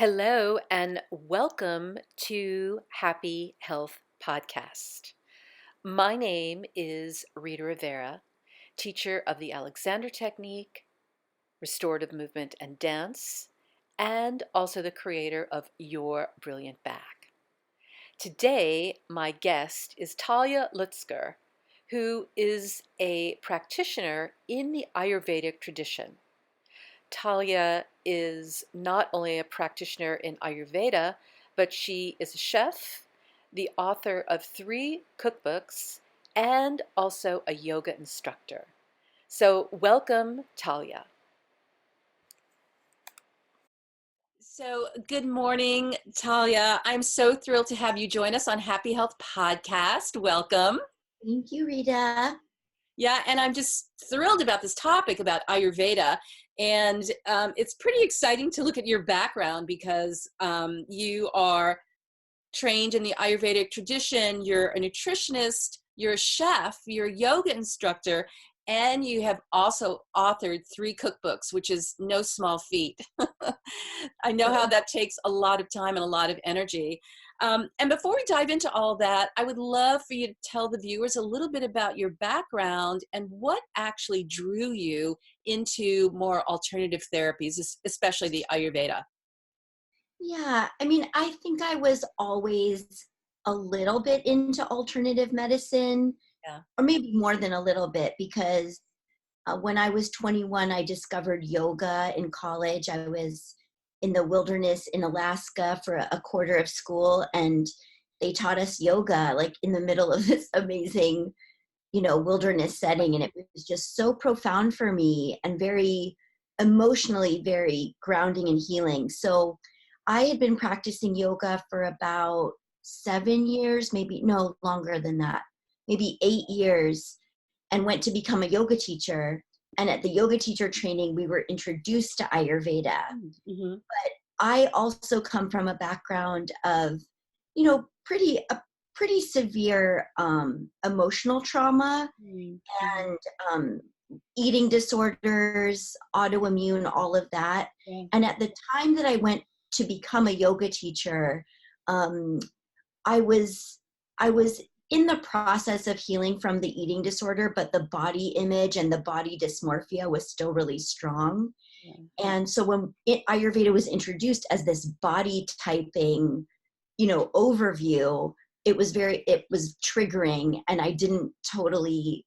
Hello and welcome to Happy Health Podcast. My name is Rita Rivera, teacher of the Alexander Technique, restorative movement and dance, and also the creator of Your Brilliant Back. Today, my guest is Talya Lutzker, who is a practitioner in the Ayurvedic tradition. Talya is not only a practitioner in Ayurveda, but she is a chef, the author of 3 cookbooks, and also a yoga instructor. So welcome, Talya. So good morning, Talya. I'm so thrilled to have you join us on Happy Health Podcast. Welcome. Thank you, Rita. Yeah, and I'm just thrilled about this topic about Ayurveda. And it's pretty exciting to look at your background because you are trained in the Ayurvedic tradition, you're a nutritionist, you're a chef, you're a yoga instructor, and you have also authored 3 cookbooks, which is no small feat. I know how that takes a lot of time and a lot of energy. And before we dive into all that, I would love for you to tell the viewers a little bit about your background and what actually drew you into more alternative therapies, especially the Ayurveda. Yeah, I think I was always a little bit into alternative medicine, Yeah. or maybe more than a little bit, because when I was 21, I discovered yoga in college. I was in the wilderness in Alaska for a quarter of school, and they taught us yoga like in the middle of this amazing, wilderness setting. And it was just so profound for me and very emotionally, very grounding and healing. So I had been practicing yoga for about 7 years, maybe no longer than that, maybe 8 years, and went to become a yoga teacher. And at the yoga teacher training, we were introduced to Ayurveda. Mm-hmm. But I also come from a background of, pretty severe emotional trauma Mm-hmm. and eating disorders, autoimmune, all of that. Yeah. And at the time that I went to become a yoga teacher, I was in the process of healing from the eating disorder, but the body image and the body dysmorphia was still really strong. Yeah. And so when Ayurveda was introduced as this body typing, overview, it was triggering, and I didn't totally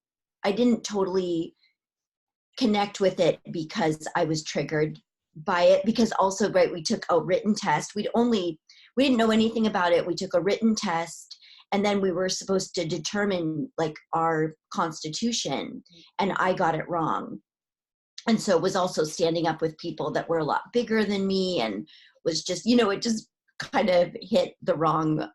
connect with it because I was triggered by it. Because also, right, we took a written test. We didn't know anything about it. We took a written test, and then we were supposed to determine like our constitution, and I got it wrong. And so it was also standing up with people that were a lot bigger than me, and was just, it just kind of hit the wrong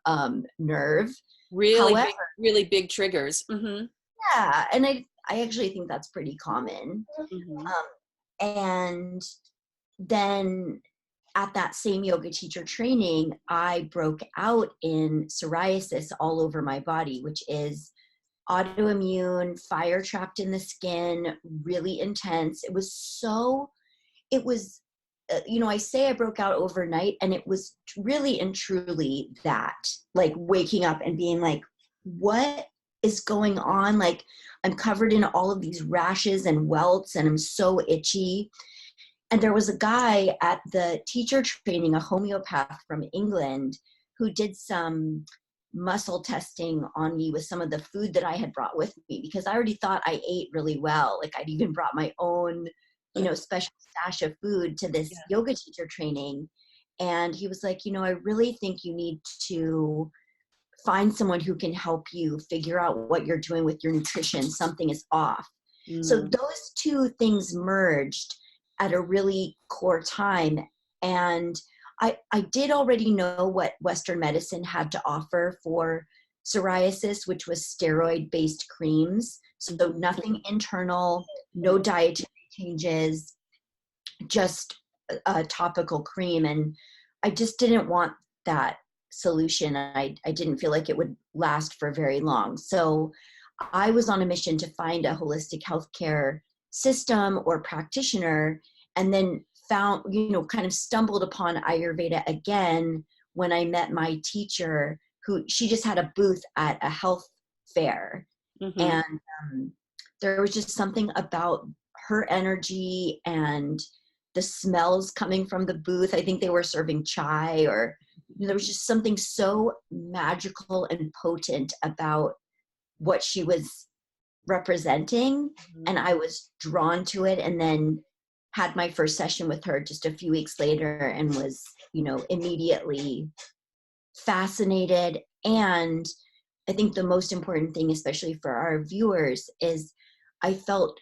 nerve. However, Really big triggers. Mm-hmm. yeah, and I actually think that's pretty common. Mm-hmm. And then at that same yoga teacher training, I broke out in psoriasis all over my body, which is autoimmune, fire trapped in the skin, really intense. It was, I say I broke out overnight, and it was really and truly that, like waking up and being like, what is going on? Like, I'm covered in all of these rashes and welts, and I'm so itchy. And there was a guy at the teacher training, a homeopath from England, who did some muscle testing on me with some of the food that I had brought with me, because I already thought I ate really well. Like, I'd even brought my own, special stash of food to this yoga teacher training. And he was like, I really think you need to find someone who can help you figure out what you're doing with your nutrition. Something is off. So those two things merged at a really core time. And I did already know what Western medicine had to offer for psoriasis, which was steroid-based creams. So nothing internal, no dietary changes, just a topical cream. And I just didn't want that solution. I didn't feel like it would last for very long. So I was on a mission to find a holistic healthcare system or practitioner, and then found, kind of stumbled upon Ayurveda again when I met my teacher, who she just had a booth at a health fair. Mm-hmm. And there was just something about her energy and the smells coming from the booth. I think they were serving chai, or there was just something so magical and potent about what she was representing. Mm-hmm. And I was drawn to it, and then had my first session with her just a few weeks later, and was, immediately fascinated. And I think the most important thing, especially for our viewers, is I felt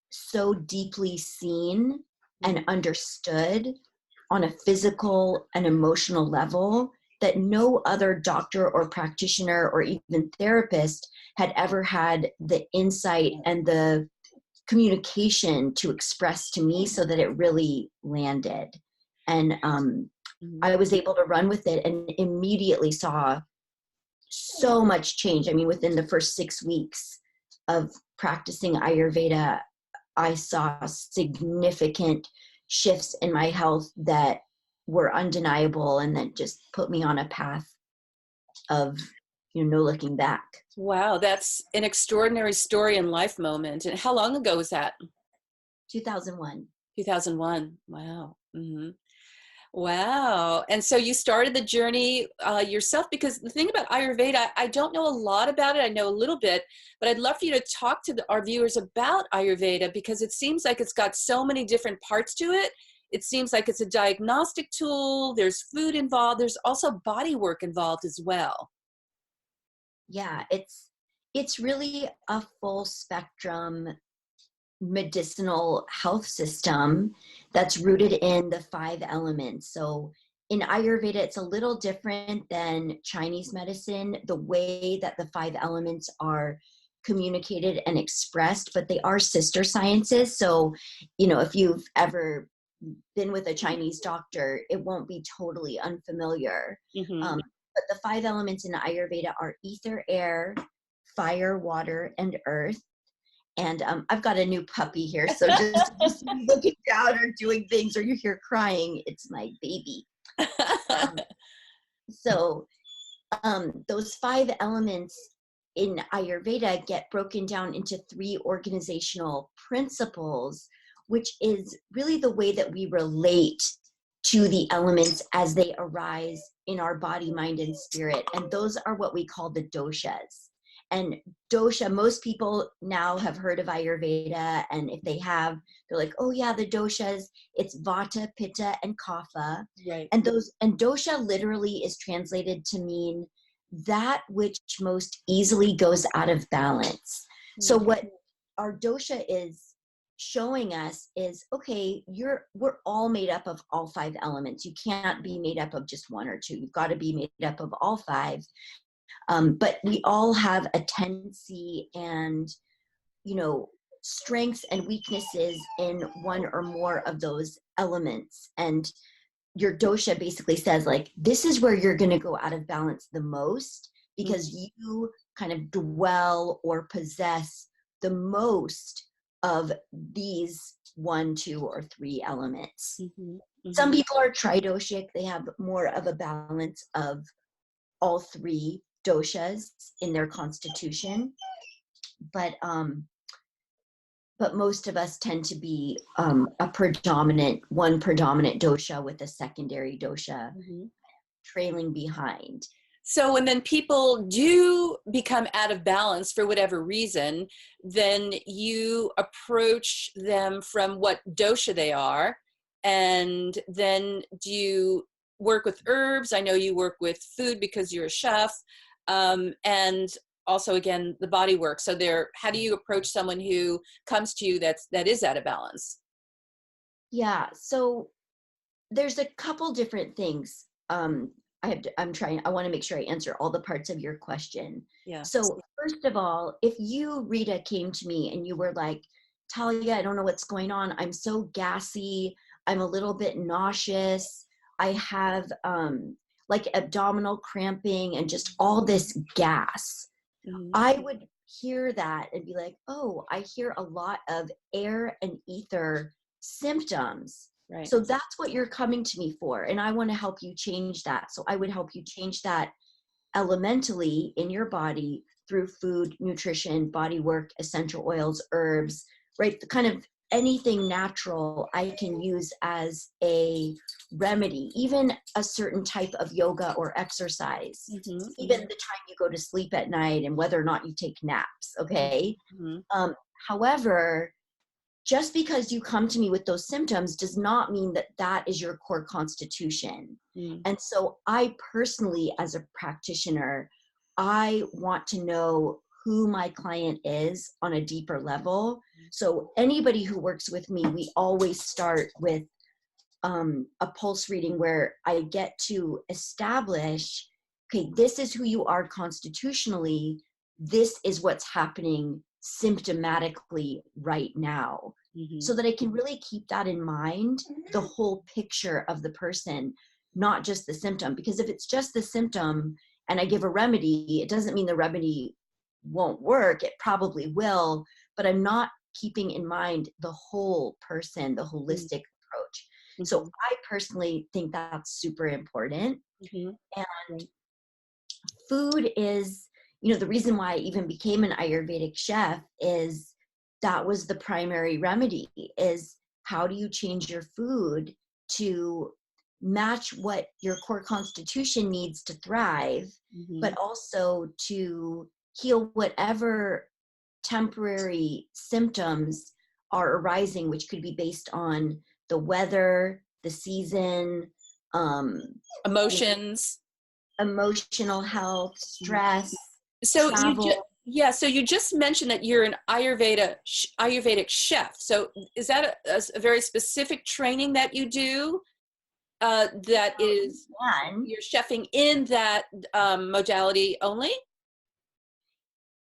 so deeply seen and understood on a physical and emotional level that no other doctor or practitioner or even therapist had ever had the insight and the communication to express to me, so that it really landed. And I was able to run with it and immediately saw so much change. I mean, within the first 6 weeks of practicing Ayurveda, I saw significant shifts in my health that were undeniable, and that just put me on a path of, no looking back. Wow, that's an extraordinary story and life moment. And how long ago was that? 2001. 2001. Wow. Mm-hmm. Wow. And so you started the journey yourself, because the thing about Ayurveda, I don't know a lot about it. I know a little bit, but I'd love for you to talk to our viewers about Ayurveda, because it seems like it's got so many different parts to it. It seems like it's a diagnostic tool. There's food involved. There's also body work involved as well. Yeah, it's really a full spectrum medicinal health system that's rooted in the 5 elements. So in Ayurveda, it's a little different than Chinese medicine, the way that the 5 elements are communicated and expressed, but they are sister sciences. So, if you've ever been with a Chinese doctor, it won't be totally unfamiliar. Mm-hmm. But the 5 elements in Ayurveda are ether, air, fire, water, and earth. And I've got a new puppy here, so just if you see me looking down or doing things, or you hear crying, it's my baby. So those 5 elements in Ayurveda get broken down into 3 organizational principles, which is really the way that we relate to the elements as they arise in our body, mind, and spirit. And those are what we call the doshas. And dosha, most people now have heard of Ayurveda, and if they have, they're like, oh yeah, the doshas, it's vata, pitta, and kapha. Right. And dosha literally is translated to mean that which most easily goes out of balance. So what our dosha is showing us is, okay, we're all made up of all 5 elements. You can't be made up of just 1 or 2. You've got to be made up of all 5. But we all have a tendency and, strengths and weaknesses in 1 or more of those elements. And your dosha basically says, like, this is where you're going to go out of balance the most, because you kind of dwell or possess the most of these 1, 2, or 3 elements. Mm-hmm. Mm-hmm. Some people are tridoshic. They have more of a balance of all 3 doshas in their constitution, but most of us tend to be one predominant dosha with a secondary dosha trailing behind. So when then people do become out of balance for whatever reason, then you approach them from what dosha they are, and then do you work with herbs? I know you work with food because you're a chef, and also, again, the body work. So how do you approach someone who comes to you that is out of balance? Yeah, so there's a couple different things. I want to make sure I answer all the parts of your question. Yeah. So first of all, if you, Rita, came to me and you were like, Talya, I don't know what's going on. I'm so gassy. I'm a little bit nauseous. I have like abdominal cramping and just all this gas. Mm-hmm. I would hear that and be like, oh, I hear a lot of air and ether symptoms. Right. So that's what you're coming to me for. And I want to help you change that. So I would help you change that elementally in your body through food, nutrition, body work, essential oils, herbs, right? The kind of anything natural I can use as a remedy, even a certain type of yoga or exercise, even the time you go to sleep at night and whether or not you take naps. Okay. Mm-hmm. However, just because you come to me with those symptoms does not mean that that is your core constitution. Mm. And so I personally, as a practitioner, I want to know who my client is on a deeper level. So anybody who works with me, we always start with a pulse reading where I get to establish, okay, this is who you are constitutionally. This is what's happening symptomatically right now. Mm-hmm. So that I can really keep that in mind, the whole picture of the person, not just the symptom. Because if it's just the symptom and I give a remedy, it doesn't mean the remedy won't work. It probably will, but I'm not keeping in mind the whole person, the holistic approach. So I personally think that's super important. Mm-hmm. And food is, the reason why I even became an Ayurvedic chef is that was the primary remedy, is how do you change your food to match what your core constitution needs to thrive, but also to heal whatever temporary symptoms are arising, which could be based on the weather, the season, Emotions, emotional health, stress, so travel. so you just mentioned that you're an Ayurvedic chef. So is that a very specific training that you do? That is, you're chefing in that modality only?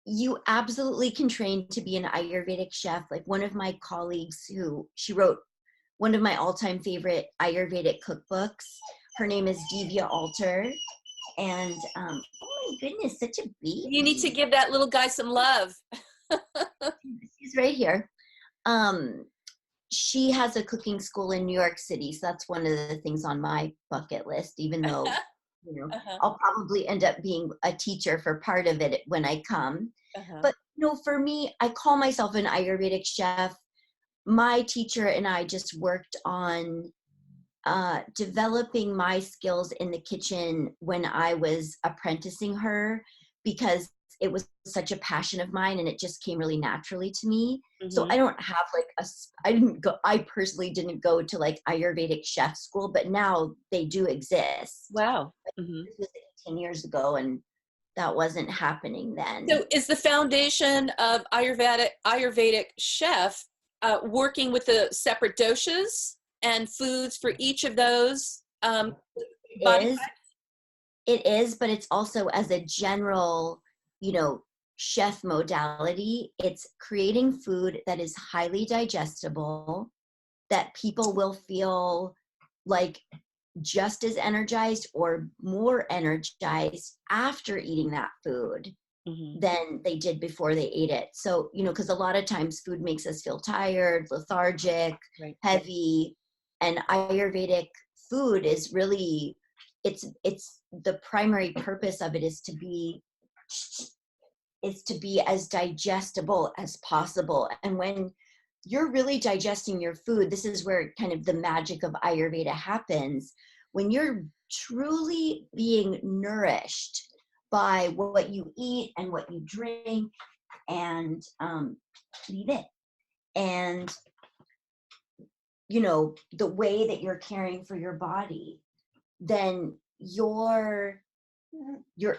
You absolutely can train to be an Ayurvedic chef. Like one of my colleagues she wrote one of my all-time favorite Ayurvedic cookbooks. Her name is Divya Alter. And oh my goodness, such a baby. You need to give that little guy some love. She's right here. She has a cooking school in New York City. So that's one of the things on my bucket list, even though, I'll probably end up being a teacher for part of it when I come. But, for me, I call myself an Ayurvedic chef. My teacher and I just worked on developing my skills in the kitchen when I was apprenticing her, because it was such a passion of mine and it just came really naturally to me. So I don't have I personally didn't go to like Ayurvedic chef school, but now they do exist. Wow. This was 18 years ago and that wasn't happening then. So is the foundation of Ayurvedic chef working with the separate doshas and foods for each of those body types? It is, but it's also as a general, chef modality. It's creating food that is highly digestible, that people will feel like just as energized or more energized after eating that food than they did before they ate it. So, because a lot of times food makes us feel tired, lethargic, heavy, and Ayurvedic food is really, it's the primary purpose of it is to be as digestible as possible. And when you're really digesting your food, this is where kind of the magic of Ayurveda happens. When you're truly being nourished by what you eat and what you drink and eat it, and the way that you're caring for your body, then your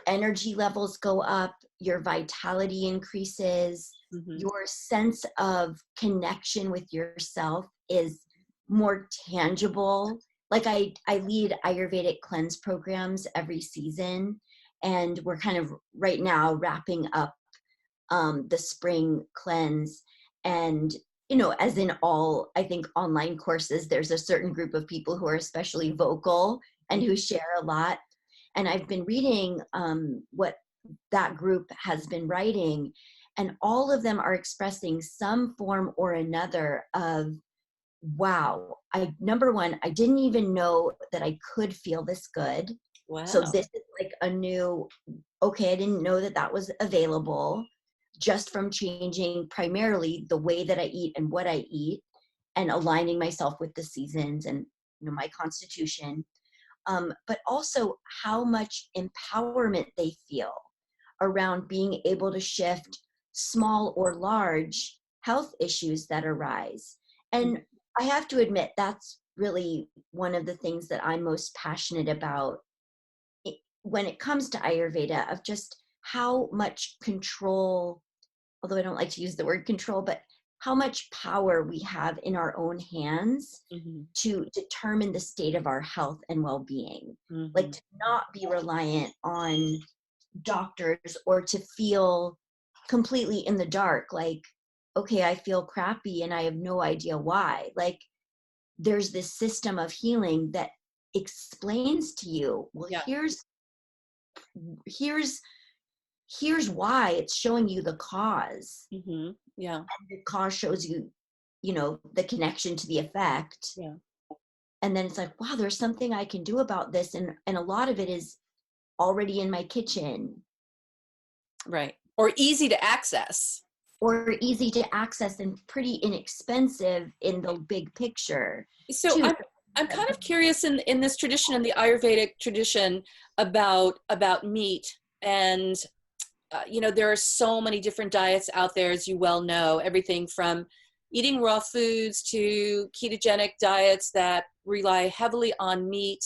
energy levels go up, your vitality increases, your sense of connection with yourself is more tangible. Like I lead Ayurvedic cleanse programs every season, and we're kind of right now wrapping up the spring cleanse. And as in all, I think, online courses, there's a certain group of people who are especially vocal and who share a lot. And I've been reading what that group has been writing, and all of them are expressing some form or another of, wow, number one, I didn't even know that I could feel this good. So Wow. this is like a new, okay, I didn't know that that was available just from changing primarily the way that I eat and what I eat and aligning myself with the seasons and, my constitution. But also how much empowerment they feel around being able to shift small or large health issues that arise. And I have to admit, that's really one of the things that I'm most passionate about when it comes to Ayurveda, of just how much control, although I don't like to use the word control, but how much power we have in our own hands Mm-hmm. to determine the state of our health and well-being. Like, Mm-hmm. to not be reliant on doctors or to feel completely in the dark, like, okay, I feel crappy and I have no idea why. Like, there's this system of healing that explains to you, well, Yeah. here's why. It's showing you the cause, Mm-hmm. Yeah. and the cause shows you, the connection to the effect. Yeah. And then it's like, wow, there's something I can do about this, and a lot of it is already in my kitchen, Right. Or easy to access. or easy to access and pretty inexpensive in the big picture So too. I'm kind of curious in this tradition, in the Ayurvedic tradition, about meat. And there are so many different diets out there, as you well know, everything from eating raw foods to ketogenic diets that rely heavily on meat.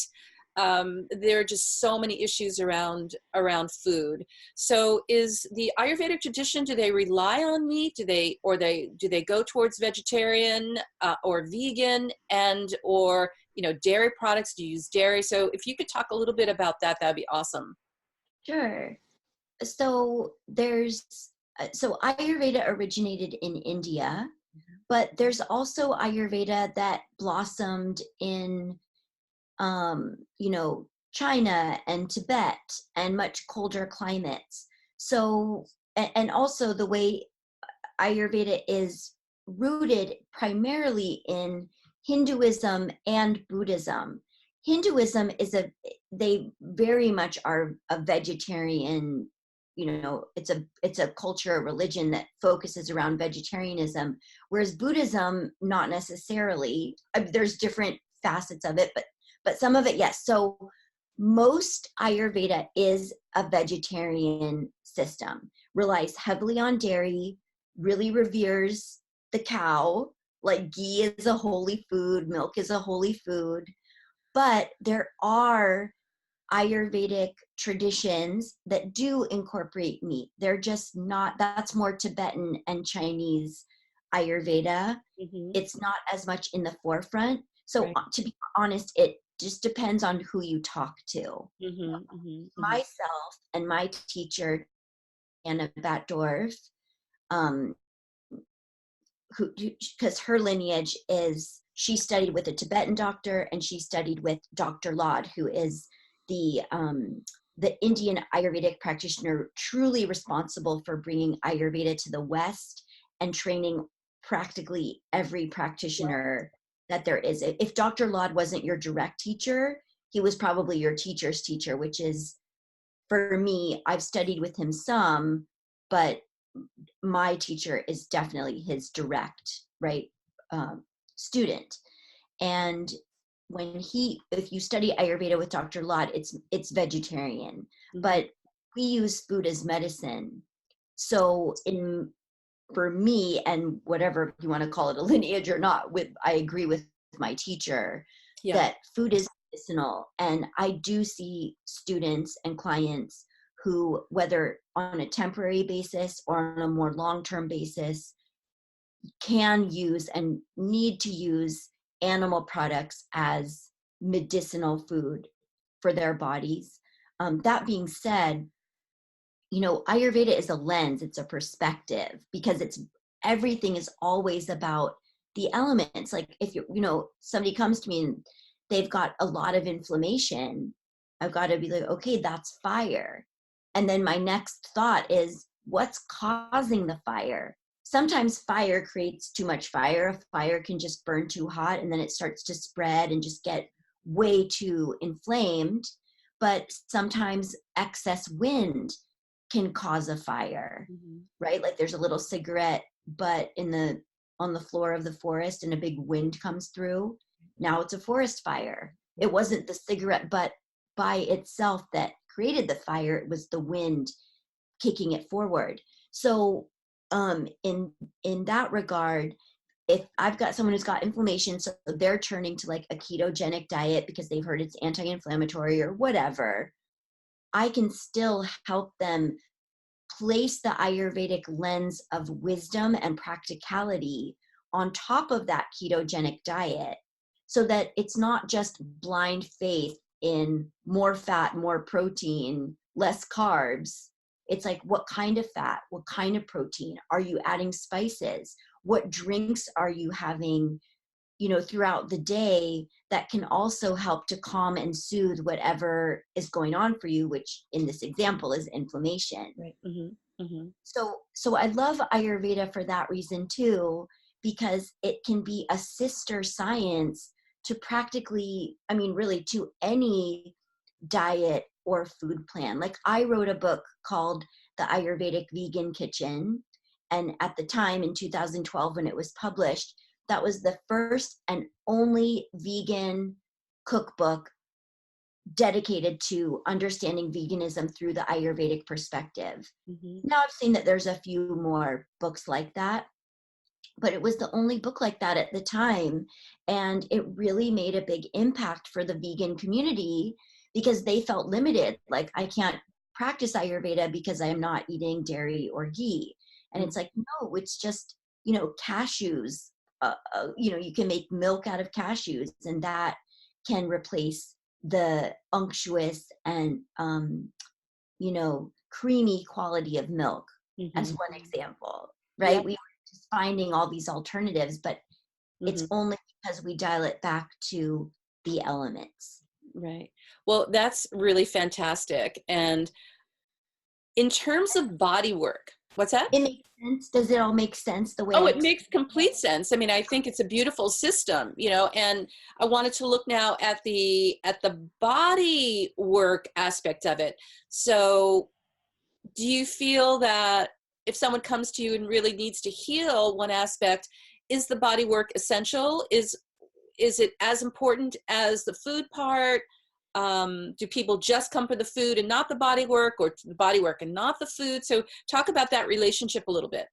There are just so many issues around food. So is the Ayurvedic tradition, do they rely on meat? Do they go towards vegetarian or vegan, and or dairy products? Do you use dairy? So if you could talk a little bit about that, that'd be awesome. Sure. So so Ayurveda originated in India, but there's also Ayurveda that blossomed in China and Tibet and much colder climates. So, and also the way Ayurveda is rooted primarily in Hinduism and Buddhism. Hinduism they very much are a vegetarian, it's a culture, a religion that focuses around vegetarianism, whereas Buddhism, not necessarily. There's different facets of it, but some of it, yes. So most Ayurveda is a vegetarian system, relies heavily on dairy, really reveres the cow. Like, ghee is a holy food, milk is a holy food. But there are Ayurvedic traditions that do incorporate meat. They're just not, that's more Tibetan and Chinese Ayurveda. Mm-hmm. It's not as much in the forefront. So Right. to be honest, it just depends on who you talk to. Mm-hmm. Mm-hmm. Mm-hmm. Myself and my teacher, Anna Batdorf, um, who, because her lineage is, she studied with a Tibetan doctor and she studied with Dr. Lad, who is the Indian Ayurvedic practitioner truly responsible for bringing Ayurveda to the West and training practically every practitioner that there is. If Dr. Lad wasn't your direct teacher, he was probably your teacher's teacher, which is, for me, I've studied with him some, but my teacher is definitely his direct, right, student. And if you study Ayurveda with Dr. Lad, it's vegetarian, Mm-hmm. but we use food as medicine. So for me, and whatever you want to call it, a lineage or not, I agree with my teacher Yeah. that food is medicinal. And I do see students and clients who, whether on a temporary basis or on a more long-term basis, can use and need to use animal products as medicinal food for their bodies. That being said, Ayurveda is a lens, it's a perspective, because everything is always about the elements. Like, if somebody comes to me and they've got a lot of inflammation, I've got to be like, okay, that's fire. And then my next thought is, what's causing the fire? sometimes fire creates too much fire. A fire can just burn too hot and then it starts to spread and just get way too inflamed. But sometimes excess wind can cause a fire, right? Like there's a little cigarette butt on the floor of the forest and a big wind comes through. Now it's a forest fire. It wasn't the cigarette butt by itself that created the fire. It was the wind kicking it forward. So in that regard, if I've got someone who's got inflammation, so they're turning to like a ketogenic diet because they've heard it's anti-inflammatory or whatever, I can still help them place the Ayurvedic lens of wisdom and practicality on top of that ketogenic diet, so that it's not just blind faith in more fat, more protein, less carbs. It's like, what kind of fat, what kind of protein? Are you adding spices? What drinks are you having, throughout the day that can also help to calm and soothe whatever is going on for you, which in this example is inflammation. Right. Mm-hmm. Mm-hmm. So I love Ayurveda for that reason too, because it can be a sister science to practically, really to any diet or food plan. Like I wrote a book called The Ayurvedic Vegan Kitchen. And at the time in 2012, when it was published, that was the first and only vegan cookbook dedicated to understanding veganism through the Ayurvedic perspective. Now I've seen that there's a few more books like that, but it was the only book like that at the time. And it really made a big impact for the vegan community because they felt limited. Like, I can't practice Ayurveda because I am not eating dairy or ghee. And it's like, no, it's just, cashews. You can make milk out of cashews, and that can replace the unctuous and, creamy quality of milk. As one example, right? Yeah. We were just finding all these alternatives, but it's only because we dial it back to the elements. Right. Well, that's really fantastic. And in terms of body work, what's that? It makes sense. Does it all make sense the way Oh, I it makes complete sense. I mean, I think it's a beautiful system, and I wanted to look now at the body work aspect of it. So do you feel that if someone comes to you and really needs to heal one aspect, is the body work essential? Is it as important as the food part? Do people just come for the food and not the body work, or the body work and not the food? So talk about that relationship a little bit.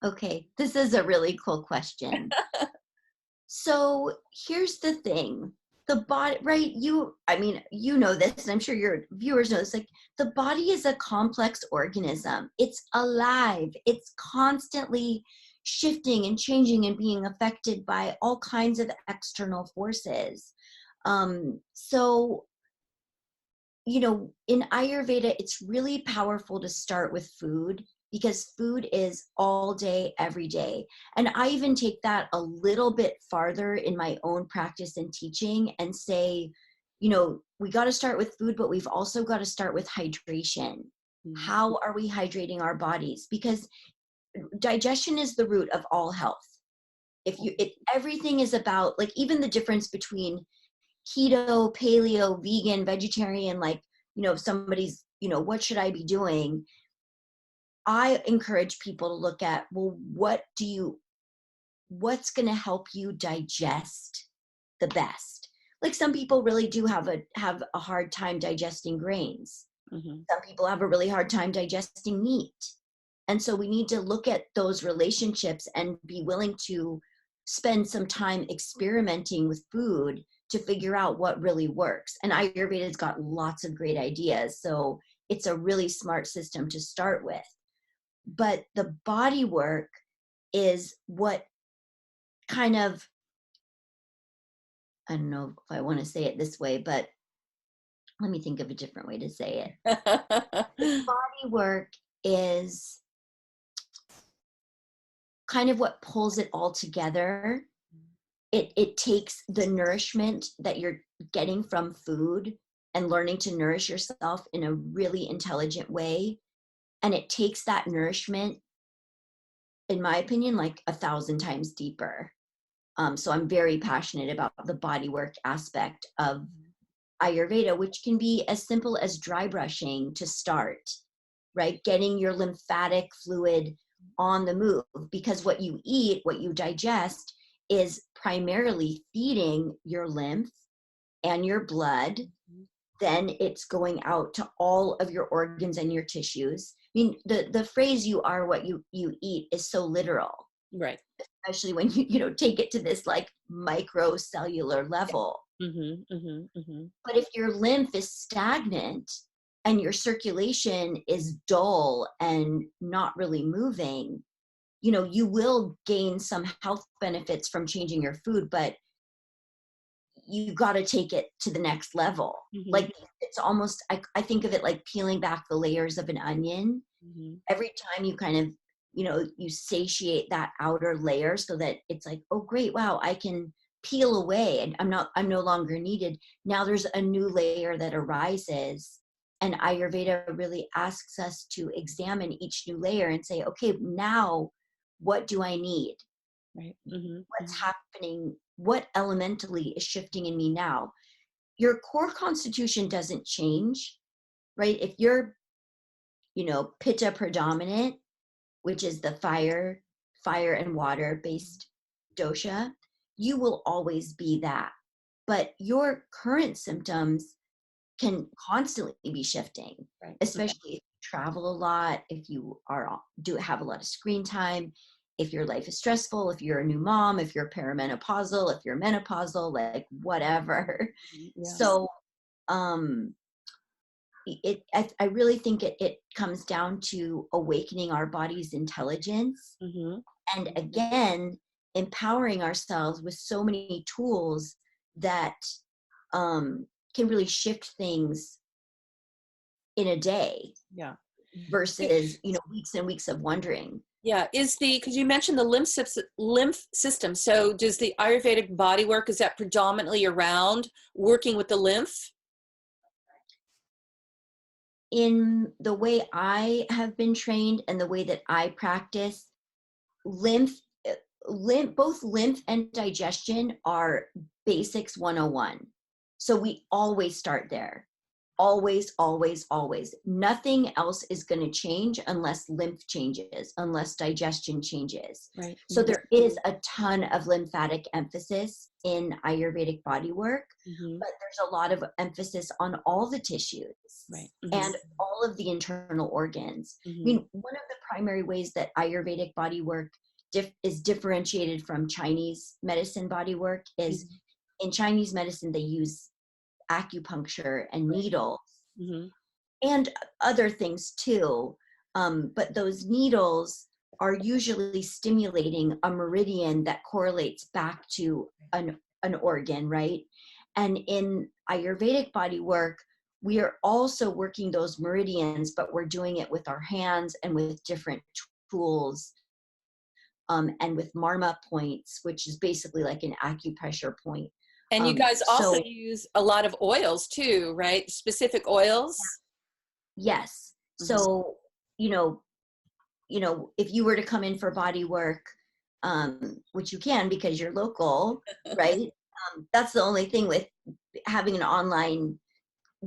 Okay, this is a really cool question. So here's the thing. The body, right? You know this, and I'm sure your viewers know this. Like, the body is a complex organism. It's alive. It's constantly shifting and changing and being affected by all kinds of external forces. So, in Ayurveda, it's really powerful to start with food, because food is all day, every day. And I even take that a little bit farther in my own practice and teaching and say, we got to start with food, but we've also got to start with hydration. How are we hydrating our bodies? Because digestion is the root of all health. If everything is about, like, even the difference between keto, paleo, vegan, vegetarian, like, if somebody's, what should I be doing? I encourage people to look at, well, what's going to help you digest the best? Like, some people really do have a hard time digesting grains. Some people have a really hard time digesting meat. And so we need to look at those relationships and be willing to spend some time experimenting with food to figure out what really works. And Ayurveda's got lots of great ideas. So it's a really smart system to start with. But the body work is what kind of, I don't know if I want to say it this way, but let me think of a different way to say it. Body work is kind of what pulls it all together. It takes the nourishment that you're getting from food and learning to nourish yourself in a really intelligent way. And it takes that nourishment in my opinion, like 1,000 times deeper. So I'm very passionate about the body work aspect of Ayurveda, which can be as simple as dry brushing to start, right? Getting your lymphatic fluid on the move, because what you eat, what you digest, is primarily feeding your lymph and your blood. Then it's going out to all of your organs and your tissues. I mean, the phrase "you are what you eat" is so literal, Right. especially when you take it to this like microcellular level. But if your lymph is stagnant and your circulation is dull and not really moving, you will gain some health benefits from changing your food, but you got to take it to the next level. Like, it's almost, I think of it like peeling back the layers of an onion. Every time you kind of, you satiate that outer layer so that it's like, oh, great, wow, I can peel away and I'm no longer needed. Now there's a new layer that arises. And Ayurveda really asks us to examine each new layer and say, okay, now what do I need? Right. What's happening? What elementally is shifting in me now? Your core constitution doesn't change, right? If you're, pitta predominant, which is the fire and water based dosha, you will always be that. But your current symptoms can constantly be shifting, Right. especially if you travel a lot, if you have a lot of screen time, if your life is stressful, if you're a new mom, if you're perimenopausal, if you're menopausal, like whatever. Yeah. So I really think it comes down to awakening our body's intelligence, and again, empowering ourselves with so many tools that can really shift things in a day. Yeah. Versus weeks and weeks of wondering. Yeah, because you mentioned the lymph system. So does the Ayurvedic bodywork, is that predominantly around working with the lymph? In the way I have been trained and the way that I practice, lymph, both lymph and digestion are basics 101. So we always start there. Always, always, always. Nothing else is going to change unless lymph changes, unless digestion changes. Right. So there is a ton of lymphatic emphasis in Ayurvedic bodywork, but there's a lot of emphasis on all the tissues, right. and all of the internal organs. I mean, one of the primary ways that Ayurvedic bodywork is differentiated from Chinese medicine bodywork is in Chinese medicine, they use acupuncture and needles and other things too. But those needles are usually stimulating a meridian that correlates back to an organ, right? And in Ayurvedic body work, we are also working those meridians, but we're doing it with our hands and with different tools, and with marma points, which is basically like an acupressure point. And you guys also use a lot of oils too, right? Specific oils? Yes. So, if you were to come in for body work, which you can because you're local, right? That's the only thing with having an online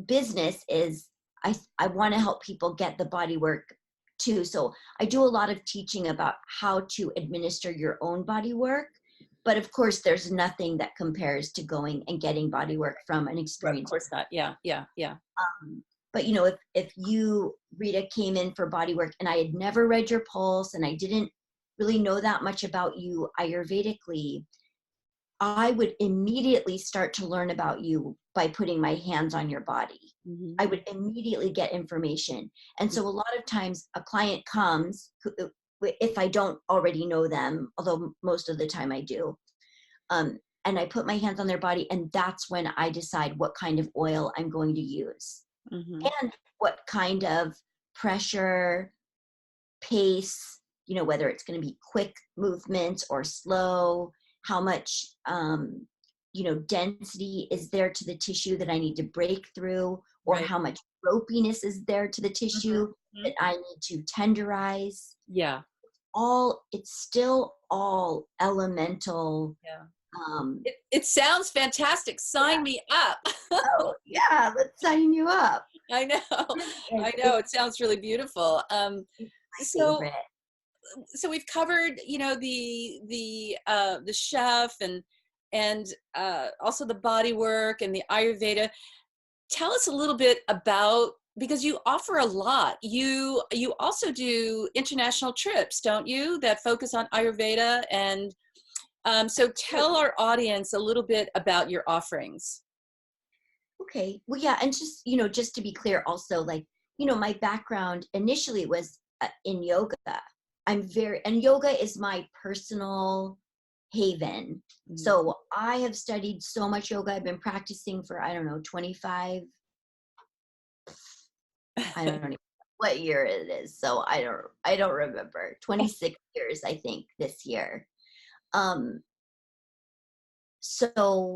business is I want to help people get the body work too. So I do a lot of teaching about how to administer your own body work. But of course, there's nothing that compares to going and getting body work from an experienced. Of course not. Yeah. But if you, Rita, came in for body work and I had never read your pulse and I didn't really know that much about you Ayurvedically, I would immediately start to learn about you by putting my hands on your body. I would immediately get information. And so a lot of times a client comes, if I don't already know them, although most of the time I do, and I put my hands on their body, and that's when I decide what kind of oil I'm going to use. And what kind of pressure, pace, whether it's going to be quick movements or slow, how much, density is there to the tissue that I need to break through, or how much ropiness is there to the tissue that I need to tenderize. Yeah. it's still all elemental. Yeah. Um, It sounds fantastic. Sign yeah. me up. Oh yeah, let's sign you up. I know. Really I is. know. It sounds really beautiful. It's my So favorite. so we've covered, the chef and also the body work and the Ayurveda. Tell us a little bit about, because you offer a lot. You also do international trips, don't you, that focus on Ayurveda, and so tell our audience a little bit about your offerings. Okay. Well, yeah, and just to be clear, also, like, my background initially was in yoga. And yoga is my personal haven. Mhm. So I have studied so much yoga. I've been practicing for, I don't know, 25, I don't know what year it is. So I don't remember. 26 years, I think, this year. Um, so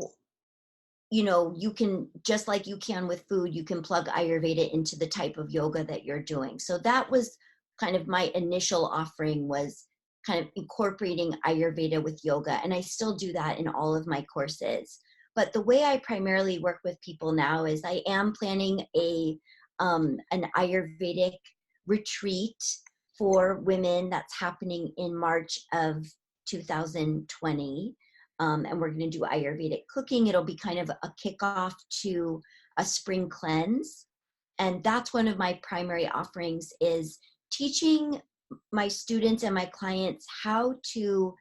you can, just like you can with food, you can plug Ayurveda into the type of yoga that you're doing. So that was kind of my initial offering, was kind of incorporating Ayurveda with yoga. And I still do that in all of my courses. But the way I primarily work with people now is I am planning an Ayurvedic retreat for women that's happening in March of 2020. And we're going to do Ayurvedic cooking. It'll be kind of a kickoff to a spring cleanse. And that's one of my primary offerings, is teaching my students and my clients how to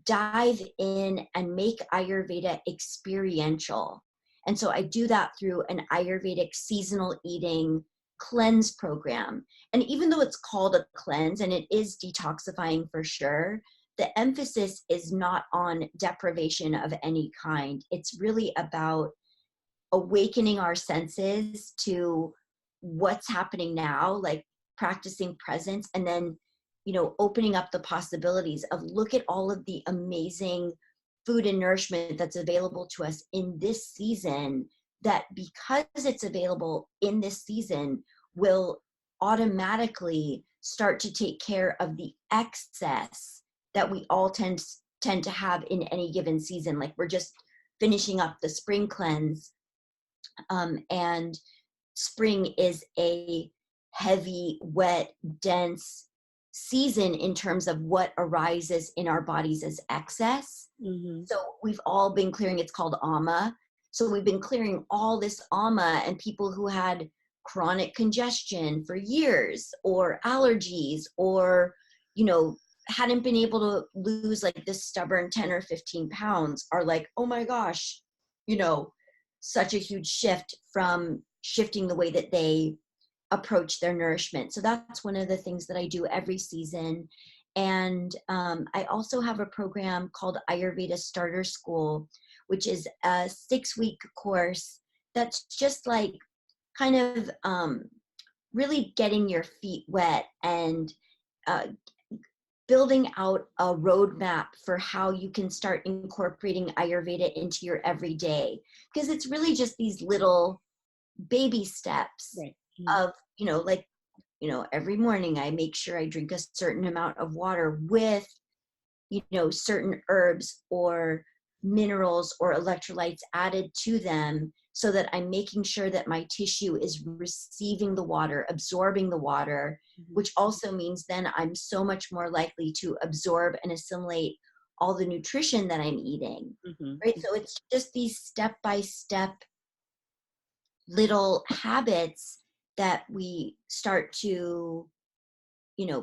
dive in and make Ayurveda experiential. And so I do that through an Ayurvedic seasonal eating cleanse program. And even though it's called a cleanse and it is detoxifying for sure, the emphasis is not on deprivation of any kind. It's really about awakening our senses to what's happening now, like practicing presence, and then, opening up the possibilities of, look at all of the amazing food and nourishment that's available to us in this season, that because it's available in this season will automatically start to take care of the excess that we all tend to have in any given season. Like, we're just finishing up the spring cleanse, and spring is a heavy, wet, dense season in terms of what arises in our bodies as excess. Mhm. So we've all been clearing, it's called ama. So we've been clearing all this ama, and people who had chronic congestion for years, or allergies, or, hadn't been able to lose like this stubborn 10 or 15 pounds, are like, oh my gosh, you know, such a huge shift from shifting the way that they approach their nourishment. So that's one of the things that I do every season. And I also have a program called Ayurveda Starter School, which is a 6-week course that's just like kind of really getting your feet wet, and uh, building out a roadmap for how you can start incorporating Ayurveda into your everyday. Because it's really just these little baby steps Right. Mhm. of, like, every morning I make sure I drink a certain amount of water with, certain herbs or minerals or electrolytes added to them, so that I'm making sure that my tissue is receiving the water, absorbing the water, Mhm. which also means then I'm so much more likely to absorb and assimilate all the nutrition that I'm eating. Mhm. Right? So it's just these step by step little habits that we start to,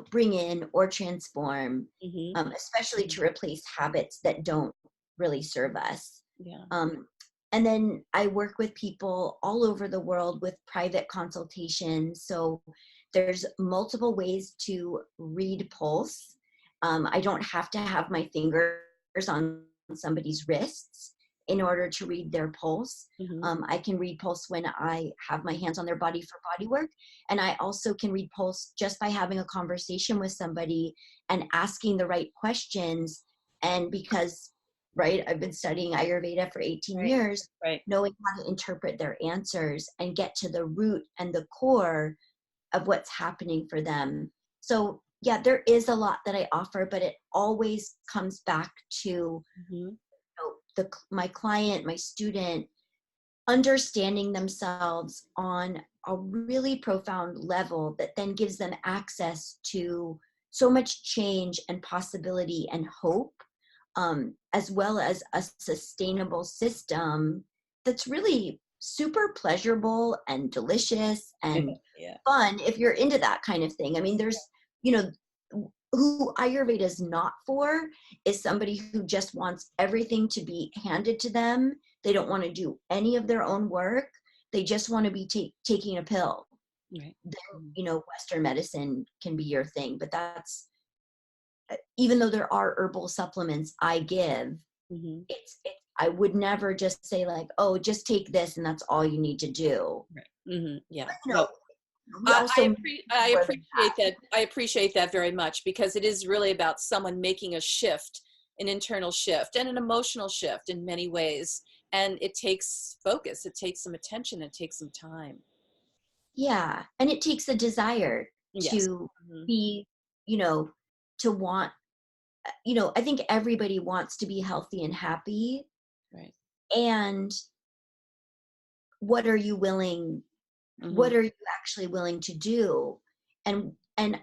bring in or transform, Mhm. especially Mhm. to replace habits that don't really serve us. Yeah. Um, and then I work with people all over the world with private consultations. So there's multiple ways to read pulse. I don't have to have my fingers on somebody's wrists in order to read their pulse. Mhm. I can read pulse when I have my hands on their body for body work. And I also can read pulse just by having a conversation with somebody and asking the right questions. And because, right, I've been studying Ayurveda for 18 Right. years, Right. knowing how to interpret their answers and get to the root and the core of what's happening for them. So yeah, there is a lot that I offer, but it always comes back to Mhm. my client, my student, understanding themselves on a really profound level that then gives them access to so much change and possibility and hope, as well as a sustainable system that's really super pleasurable and delicious and Yeah. fun if you're into that kind of thing. I mean, there's, you know, who Ayurveda is not for is somebody who just wants everything to be handed to them. They don't want to do any of their own work. They just want to be taking a pill. Right. Then, Mhm. Western medicine can be your thing. But that's, even though there are herbal supplements I give, Mhm. I would never just say like, oh, just take this and that's all you need to do. Right. Mhm. Yeah. You know, No, we also need I more than appreciate that. I appreciate that very much because it is really about someone making a shift, an internal shift, and an emotional shift in many ways. And it takes focus. It takes some attention. It takes some time. yeah, and it takes a desire Yes. to Mhm. be, you know, to want, I think everybody wants to be healthy and happy. Right. And what are you willing, Mhm. what are you actually willing to do? And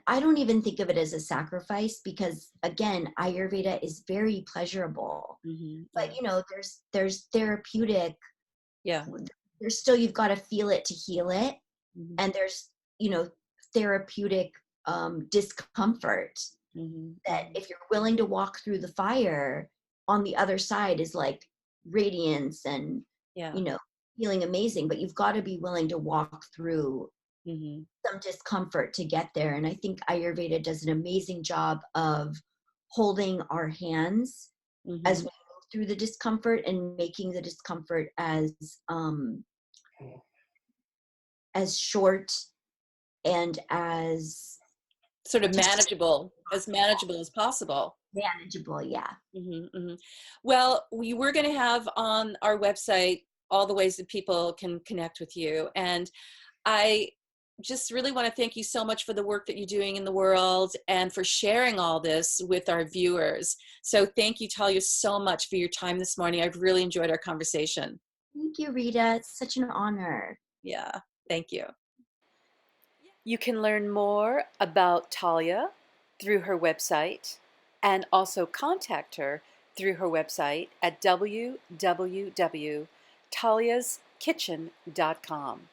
I don't even think of it as a sacrifice because again, Ayurveda is very pleasurable. Mhm. But Yeah. there's therapeutic, Yeah. there's still, you've got to feel it to heal it. Mhm. And there's, therapeutic discomfort Mhm. that Mhm. if you're willing to walk through the fire, on the other side is like radiance and, Yeah. you know, feeling amazing, but you've got to be willing to walk through Mhm. some discomfort to get there. And I think Ayurveda does an amazing job of holding our hands as Mhm. we move through the discomfort and making the discomfort as short and Sort of just manageable as possible. manageable. Yeah. Mhm, mhm. Well, we were going to have on our website all the ways that people can connect with you. And I just really want to thank you so much for the work that you're doing in the world and for sharing all this with our viewers. So thank you, Talia, so much for your time this morning. I've really enjoyed our conversation. Thank you, Rita. It's such an honor. Yeah, thank you. You can learn more about Talya through her website and also contact her through her website at www.talyaskitchen.com.